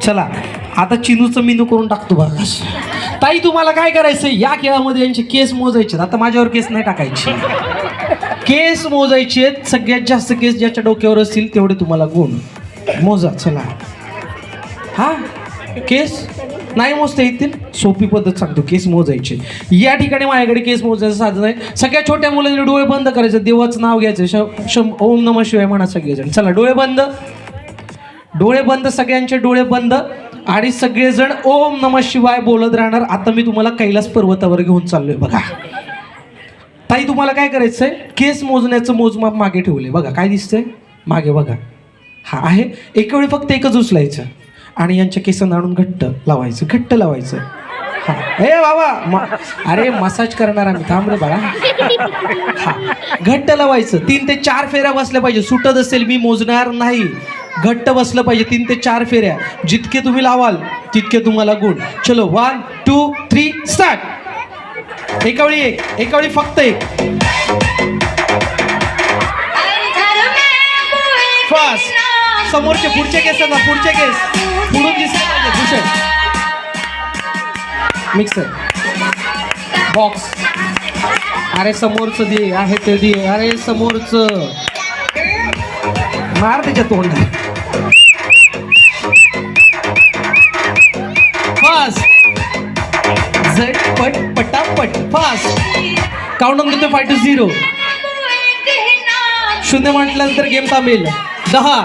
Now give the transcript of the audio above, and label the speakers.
Speaker 1: चला आता चिनूचं मिनू करून टाकतो बघा. ताई तुम्हाला काय करायचं या खेळामध्ये यांचे केस मोजायचे. आता माझ्यावर केस नाही टाकायचे, केस मोजायचे. सगळ्यात जास्त केस ज्याच्या डोक्यावर असतील तेवढे तुम्हाला गुण. मोजा चला. हा केस नाही मोजता येतील, सोपी पद्धत सांगतो. केस मोजायचे. या ठिकाणी माझ्याकडे केस मोजायचं साधन आहे. सगळ्या छोट्या मुलांनी डोळे बंद करायचं, देवाचं नाव घ्यायचं, ओम नमः शिवाय म्हणा सगळेजण. चला डोळे बंद, डोळे बंद, सगळ्यांचे डोळे बंद. आणि सगळेजण ओम नमः शिवाय बोलत राहणार. आता मी तुम्हाला कैलास पर्वतावर घेऊन चाललोय बघा. ताई तुम्हाला काय करायचंय, केस मोजण्याचं मोजमाप मागे ठेवले बघा. काय दिसतंय मागे बघा, हा आहे. एक वेळी फक्त एकच उचलायचं आणि यांच्या केसांना आणून घट्ट लावायचं, घट्ट लावायचं. हा हे बाबा अरे मसाज करणार आम्ही, थांब रे बाळा. हा घट्ट लावायचं. 3 ते 4 फेऱ्या बसल्या पाहिजे. सुटत असेल मी मोजणार नाही, घट्ट बसलं पाहिजे. 3 ते 4 फेऱ्या. जितके तुम्ही लावाल तितके तुम्हाला गुण. चलो 1 2 3 स्टार्ट. एका वेळी एक, एका वेळी फक्त एक. फास्ट. समोरचे पुढचे केस ना, पुढचे केस पुढून दिसले पाहिजे. Bhushan mixer box. अरे समोरचं दे आहे ते दे. अरे समोरचं मार त्याच्या तोंडात. फास्ट झटपट पटापट फास्ट. काउंट ऑन देतो 5 to 0. 0 म्हटल्यानंतर गेम थांबेल. 10